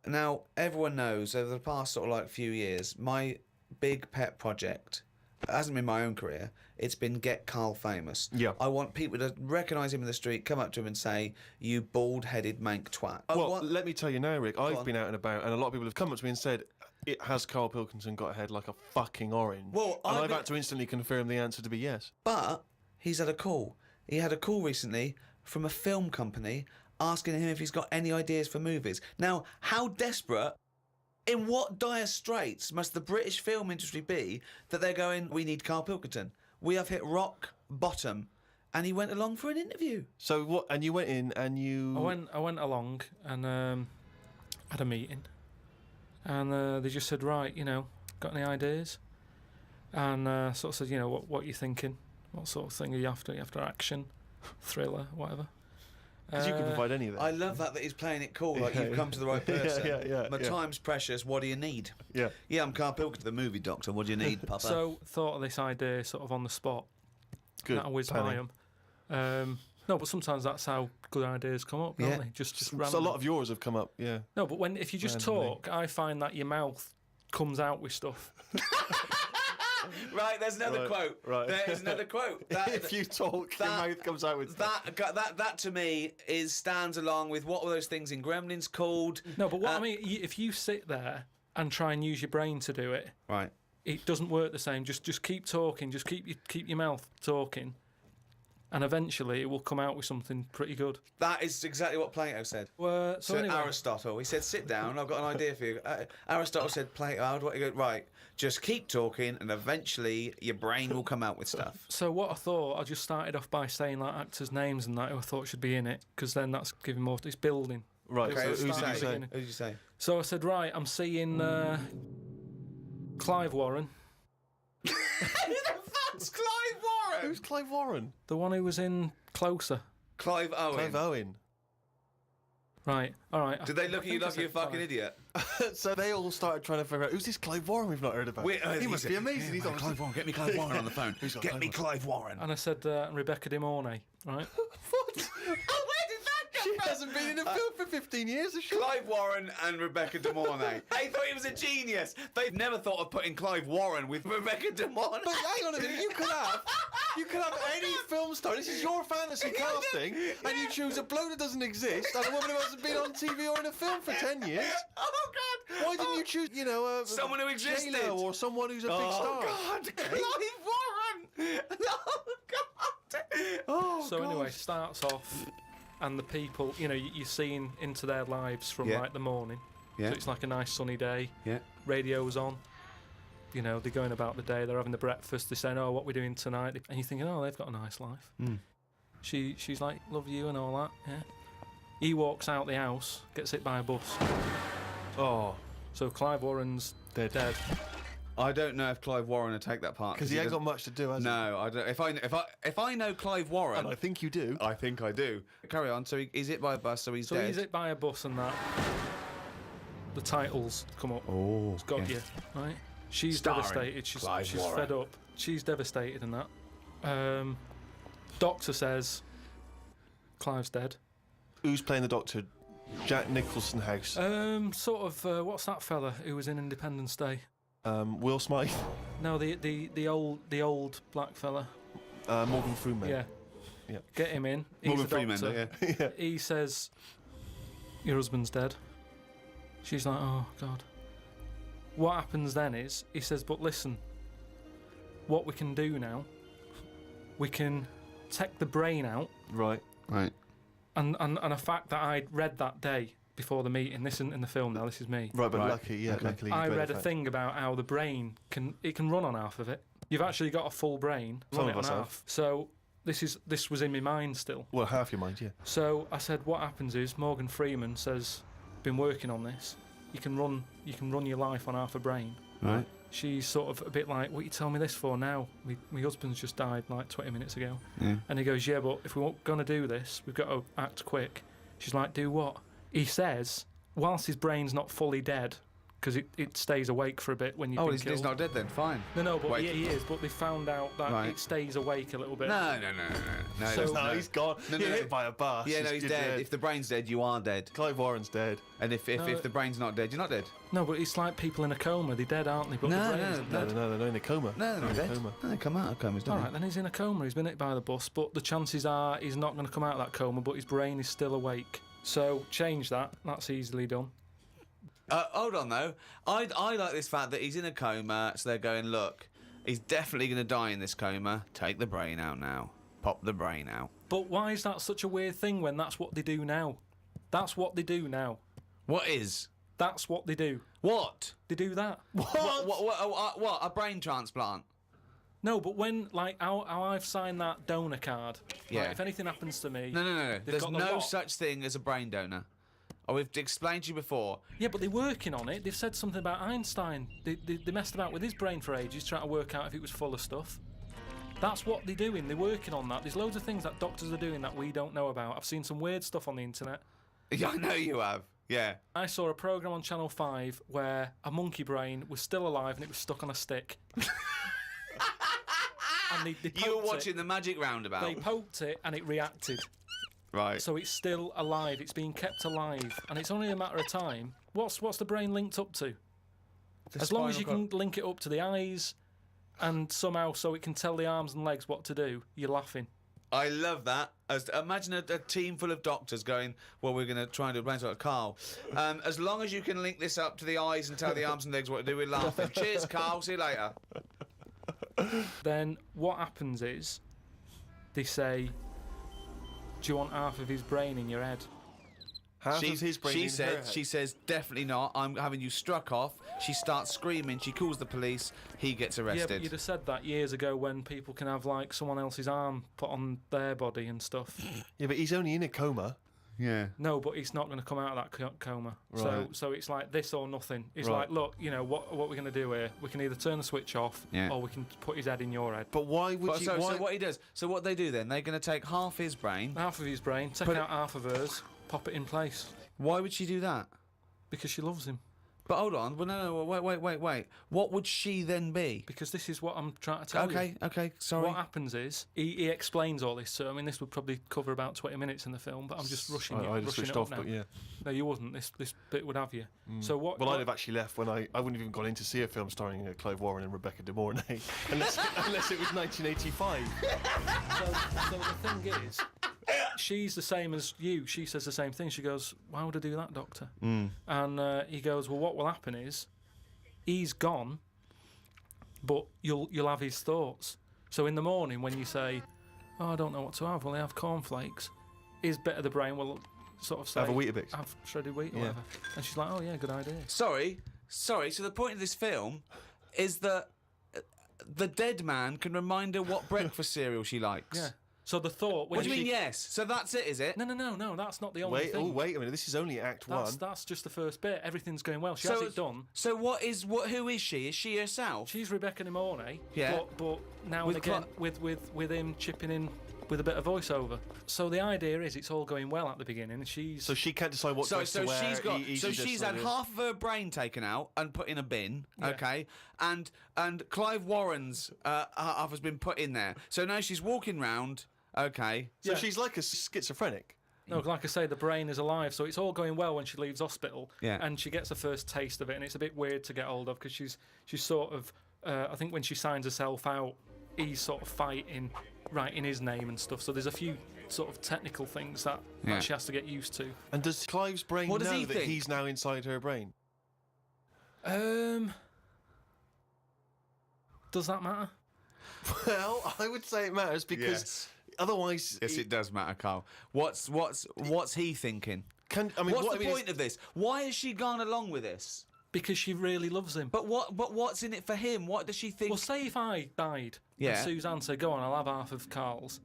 Now, everyone knows over the past sort of like few years, my big pet project, it hasn't been my own career, it's been get Karl famous. Yeah. I want people to recognise him in the street, come up to him and say, "You bald-headed mank twat." Let me tell you now, Rick, I've been out and about, and a lot of people have come up to me and said, has Karl Pilkington got a head like a fucking orange? Well, and I've had to instantly confirm the answer to be yes. But he's had a call. He had a call recently from a film company asking him if he's got any ideas for movies. Now, how desperate, in what dire straits must the British film industry be that they're going, we need Karl Pilkington. We have hit rock bottom. And he went along for an interview. So what? And you went in and you... I went along and had a meeting. And they just said, right, got any ideas? And sort of said, what are you thinking? What sort of thing are you after? Are you after action, thriller, whatever? Because you can provide any of that. I love that he's playing it cool, like you've come to the right person. My yeah. time's precious, what do you need? Yeah. Yeah, I'm Karl Pilkington, the movie doctor, what do you need, Papa? So, thought of this idea sort of on the spot. Good. That I whizzed by him. No, but sometimes that's how good ideas come up, don't they? Just random. So a lot of yours have come up, yeah. No, but if you just talk, I find that your mouth comes out with stuff. Right, there's another quote. Right. There's another quote. If you talk, your mouth comes out with stuff. That to me stands along with what were those things in Gremlins called? No, but what I mean, if you sit there and try and use your brain to do it, right, it doesn't work the same. Just keep talking. Just keep your mouth talking, and eventually it will come out with something pretty good. That is exactly what Plato said. So anyway. Aristotle, he said, "Sit down. I've got an idea for you." Aristotle said, "Plato, what you go? Right, just keep talking, and eventually your brain will come out with stuff." So what I thought, I just started off by saying like actors' names and that who I thought should be in it, because then that's giving more. It's building. Right. Okay, So who did you say? So I said, right, I'm seeing Clive Warren. Who the fuck's Clive Warren? Who's Clive Warren? The one who was in Closer. Clive Owen. Clive Owen. Right, all right. Did they look at you like you're a fucking idiot? So they all started trying to figure out, who's this Clive Warren we've not heard about? He must be amazing. He's on Clive Warren. Get me Clive Warren on the phone. Get me Clive Warren. And I said Rebecca De Mornay, right? What? She hasn't been in a film for 15 years, has she? Clive Warren and Rebecca De Mornay. They thought he was a genius. They've never thought of putting Clive Warren with Rebecca De Mornay. But hang on a minute, you could have any film star. This is your fantasy casting, and you choose a bloke that doesn't exist and a woman who hasn't been on TV or in a film for 10 years. Oh, God. Why didn't you choose, someone who existed? J-Lo or someone who's a big star? Oh, God. Clive Warren. Oh, God. Oh, so God. anyway, starts off, and the people, you're seeing into their lives from like the morning. Yeah. So it's like a nice sunny day. Yeah. Radio's on. They're going about the day. They're having the breakfast. They're saying, "Oh, what we're doing tonight?" And you're thinking, "Oh, they've got a nice life." Mm. She's like, "Love you" and all that. Yeah. He walks out the house, gets hit by a bus. Oh. So Clive Warren's dead. I don't know if Clive Warren would take that part Because he ain't got much to do, has he? No, I don't. If I know Clive Warren, And I think you do. I think I do. Carry on. So he's hit by a bus, so he's dead. So he's hit by a bus and that. The titles come up. Oh, It's got you, right? She's Starring devastated. She's Warren. fed up. She's devastated and that. Doctor says Clive's dead. Who's playing the Doctor? Jack Nicholson House. Sort of. What's that fella who was in Independence Day? Will Smythe. No, the old black fella. Morgan Freeman. Yeah. Get him in. Morgan He's the Freeman. doctor. Yeah. He says, "Your husband's dead." She's like, "Oh God." What happens then is he says, "But listen, what we can do now, we can take the brain out." Right. And a fact that I'd read that day before the meeting. This isn't in the film now. This is me. Right, but luckily, I read a thing about how the brain can run on half of it. You've actually got a full brain. Run it on half. So this was in my mind still. Well, half your mind, yeah. So I said, what happens is Morgan Freeman says, "Been working on this. You can run your life on half a brain." Right. She's sort of a bit like, "What are you telling me this for now? My husband's just died like 20 minutes ago." Yeah. And he goes, "Yeah, but if we're going to do this, we've got to act quick." She's like, "Do what?" He says, whilst his brain's not fully dead, because it stays awake for a bit when you've Oh, been he's killed. not dead then. Fine. No, but Wait. he is. But they found out that Right. it stays awake a little bit. No. So- No, he's gone. No, You're no. hit by a bus. Yeah, no, he's dead. If the brain's dead, you are dead. Clive Warren's dead. And if No. the brain's not dead, you're not dead. No, but it's like people in a coma. They're dead, aren't they? But No, the brain no, isn't No, dead. they're in a coma. No, they're not in a dead. coma. No, they come out of comas, don't All right, then he's in a coma. He's been hit by the bus, but the chances are he's not going to come out of that coma. But his brain is still awake. So change that. That's easily done. Hold on though. I like this fact that he's in a coma, so they're going, look, he's definitely going to die in this coma. Take the brain out now. Pop the brain out. But why is that such a weird thing when that's what they do now? That's what they do now. What is? That's what they do. What? They do that. What? A brain transplant? No, but when, like, how I've signed that donor card, Yeah. like, if anything happens to me... No. they've There's got the no what? such thing as a brain donor. Oh, we've explained to you before. Yeah, but they're working on it. They've said something about Einstein. They messed about with his brain for ages, trying to work out if it was full of stuff. That's what they're doing. They're working on that. There's loads of things that doctors are doing that we don't know about. I've seen some weird stuff on the internet. Yeah, I know you have. Yeah. I saw a programme on Channel 5 where a monkey brain was still alive and it was stuck on a stick. And they You were poked watching it. the Magic Roundabout. They poked it and it reacted. Right. So it's still alive. It's being kept alive, and it's only a matter of time. What's the brain linked up to? As long as you can link it up to the eyes, and somehow so it can tell the arms and legs what to do, you're laughing. I love that. Imagine a team full of doctors going, well, we're going to try and do a brain transplant. Carl, as long as you can link this up to the eyes and tell the arms and legs what to do, we're laughing. Cheers, Carl. See you later. Then what happens is, they say, do you want half of his brain in your head? Half of his brain in her head. She says, definitely not. I'm having you struck off. She starts screaming. She calls the police. He gets Yeah, arrested. but you'd have said that years ago when people can have, like, someone else's arm put on their body and stuff. Yeah, but he's only in a coma. Yeah. No, but he's not going to come out of that coma. Right. So it's like this or nothing. It's Right. like, look, you know, what we're going to do here? We can either turn the switch off, Yeah. or we can put his head in your head. But why would you... So why... what he does? So what they do then? They're going to take half his brain. Half of his brain, take Put out half of hers, pop it in place Why would she do that? because she loves him. But hold on. Well, no. Wait. What would she then be? Because this is what I'm trying to tell you. Okay. Sorry. What happens is he explains all this. So I mean, this would probably cover about 20 minutes in the film, but I'm just rushing it. I just rushing switched it off, up now. but yeah. No, you wouldn't. This bit would have you. So what? Well, what I'd have actually left when I wouldn't have even gone in to see a film starring Clive Warren and Rebecca De Mornay, unless it was 1985. So the thing is, she's the same as you. She says the same thing. She goes, "Why would I do that, doctor?" And he goes, "Well, what will happen is, he's gone, but you'll have his thoughts. So in the morning when you say, oh, I don't know what to have, will I have cornflakes? His bit of the brain will sort of say, Have a Weetabix. have shredded wheat or Yeah. whatever." And she's like, "Oh yeah, good idea." Sorry. So the point of this film is that the dead man can remind her what breakfast cereal she likes. Yeah. So the thought. When What do you mean? she- Yes. So that's it, is it? No. That's not the only Wait, thing. wait a minute. This is only Act One. That's just the first bit. Everything's going well. She has it done. So who is she? Is she herself? She's Rebecca De Mornay. Yeah. But now With and again with him chipping in with a bit of voiceover. So the idea is it's all going well at the beginning, and she's. So she can't decide what dress to wear. She's had half of her brain taken out and put in a bin, Yeah. okay, and Clive Warren's half has been put in there. So now she's walking round, okay. So Yeah. she's like a schizophrenic. No, like I say, the brain is alive, so it's all going well when she leaves hospital. Yeah. And she gets a first taste of it, and it's a bit weird to get hold of because she's sort of. I think when she signs herself out, he's sort of fighting, writing his name and stuff. So there's a few sort of technical things that she has to get used to. And does Clive's brain What does know he that think? he's now inside her brain? Does that matter? Well, I would say it matters because Yes. otherwise, Yes, it does matter, Carl. What's he thinking? What's the point of this? Why has she gone along with this? Because she really loves him. But what's in it for him? What does she think? Well, say if I died Yeah. and Suzanne said, "Go on, I'll have half of Karl's,"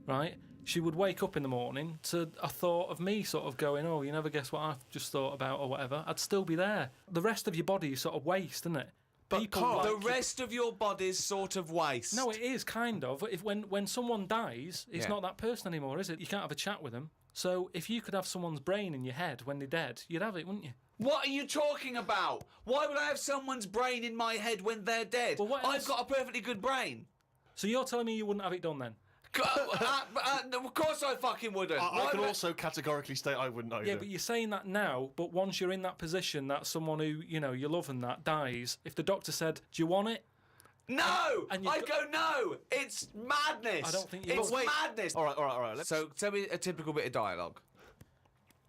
right? She would wake up in the morning to a thought of me sort of going, "Oh, you never guess what I've just thought about," or whatever. I'd still be there. The rest of your body is sort of waste, isn't it? But Karl, the rest of your body's sort of waste. No, it is kind of. If when someone dies, it's Yeah. not that person anymore, is it? You can't have a chat with them. So if you could have someone's brain in your head when they're dead, you'd have it, wouldn't you? What are you talking about? Why would I have someone's brain in my head when they're dead? Well, what I've else? got a perfectly good brain. So you're telling me you wouldn't have it done then? Of course I fucking wouldn't. I Why can would also categorically state I wouldn't either. Yeah, but you're saying that now, but once you're in that position that someone who, you know, you love and that dies, if the doctor said, do you want it? No! And you I go, no! It's madness! I don't think you It's would. madness! All right. Let's... So, tell me a typical bit of dialogue.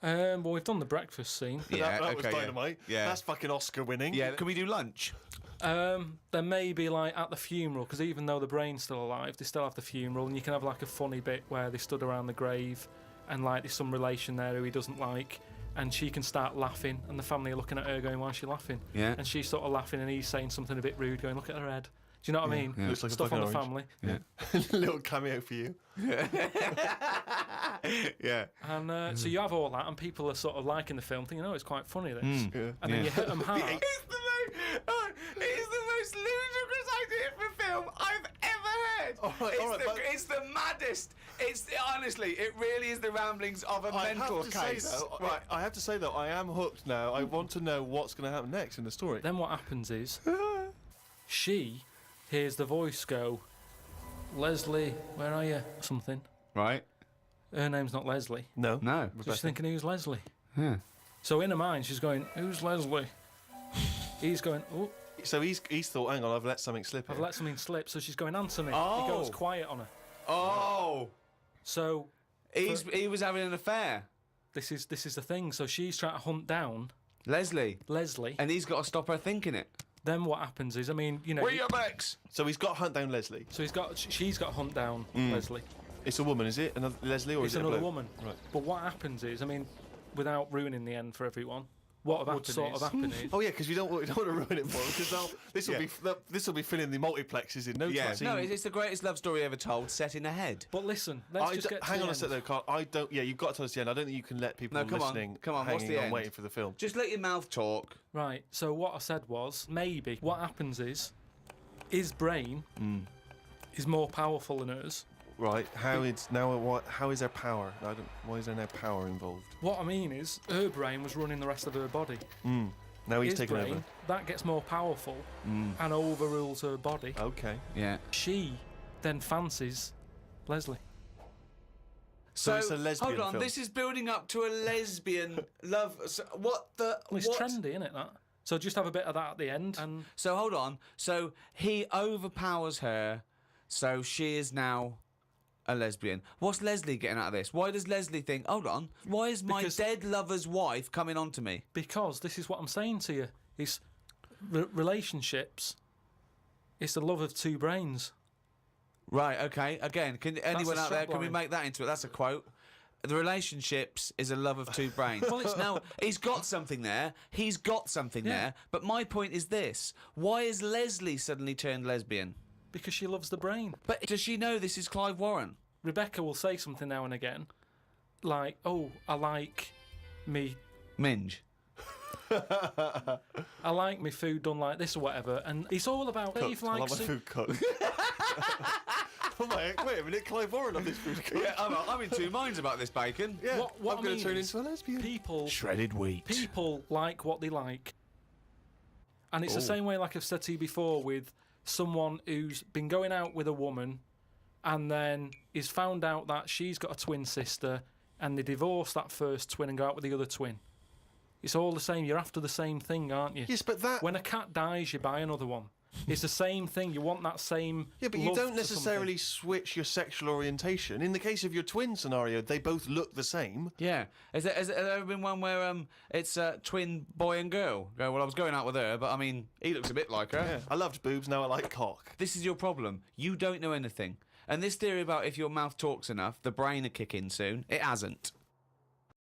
Well, we've done the breakfast scene. that was dynamite. Yeah. That's fucking Oscar winning. Yeah, can we do lunch? There may be like at the funeral, because even though the brain's still alive, they still have the funeral, and you can have like a funny bit where they stood around the grave, and like there's some relation there who he doesn't like, and she can start laughing, and the family are looking at her going, why is she laughing? Yeah. And she's sort of laughing, and he's saying something a bit rude, going, look at her head. Do you know what I mean? Yeah. Looks like a Stuff on the fucking orange. family. Yeah. Little cameo for you. Yeah. And so you have all that, and people are sort of liking the film, thinking, oh, it's quite funny, this. Yeah. And then you hit them hard. It's the most ludicrous idea for film I've ever heard. All right, It's the maddest. Honestly, it really is the ramblings of a mental case. I have to say though, I am hooked now. I want to know what's going to happen next in the story. Then what happens is, she hears the voice go, Leslie, where are you? Something. Right? Her name's not Leslie. No. No. So she's thinking, who's Leslie? Yeah. So in her mind, she's going, who's Leslie? He's going, oh, So he's thought, hang on, I've let something slip. I've here. let something slip. So she's going, answer me. Oh. He goes quiet on her. Oh. So He was having an affair. this is the thing. So she's trying to hunt down Leslie. Leslie. And he's got to stop her thinking it. Then what happens is, I mean, you know. Where your Bex? So he's got to hunt down Leslie. So she's got to hunt down Leslie. It's a woman, is it? Another Leslie, or It's is it a another bloke? woman. Right. But what happens is, I mean, without ruining the end for everyone, what sort of happened is. Oh yeah, because we don't want to ruin it for them, because this will be filling the multiplexes in no time. No, it's the greatest love story ever told, set in a head. But listen, let's just get to hang the on a end. sec though, Carl. I don't. Yeah, you've got to tell us the end. I don't think you can let people No, come on, listening come on, what's hanging the on end? waiting for the film. Just let your mouth talk. Right, so what I said was, maybe what happens is, his brain is more powerful than hers. Right. How is there power? Why is there no power involved? What I mean is, her brain was running the rest of her body. Now he's His taken brain, over. that gets more powerful and overrules her body. Okay. Yeah. She then fancies Leslie. So it's a lesbian hold on, film. this is building up to a lesbian love. So what the? Well, it's what? trendy, isn't it, that? So just have a bit of that at the end. And So hold on. So he overpowers her, so she is now a lesbian. What's Leslie getting out of this? Why does Leslie think, hold on, why is my Because- dead lover's wife coming on to me? because this is what I'm saying to you, it's relationships. It's the love of two brains. Right, okay. Again, can anyone the out there, can we strapline. make that into it? That's a quote. The relationships is a love of two brains. Well, it's- now, he's got something there. He's got something Yeah. there. But my point is this. Why is Leslie suddenly turned lesbian? Because she loves the brain. But does she know this is Clive Warren? Rebecca will say something now and again, like, "Oh, I like me, Minge. I like me food done like this or whatever." And it's all about Dave I like likes my soup. food cooked. Oh my, wait a minute, Clive Warren on this food cooked. Yeah, I'm in two minds about this bacon. Yeah, What I'm I going mean to turn is into a lesbian. People Shredded wheat. people like what they like. And it's the same way, like I've said to you before, with someone who's been going out with a woman and then is found out that she's got a twin sister and they divorce that first twin and go out with the other twin. It's all the same. You're after the same thing, aren't you? Yes, but that... When a cat dies, you buy another one. It's the same thing. You want that same. Yeah, but you love don't for necessarily switch your sexual orientation. In the case of your twin scenario, they both look the same. Yeah. Has there ever been one where it's a twin boy and girl? Go, well, I was going out with her, but I mean, he looks a bit like her. Yeah. I loved boobs, now I like cock. This is your problem. You don't know anything. And this theory about if your mouth talks enough, the brain will kick in soon, it hasn't.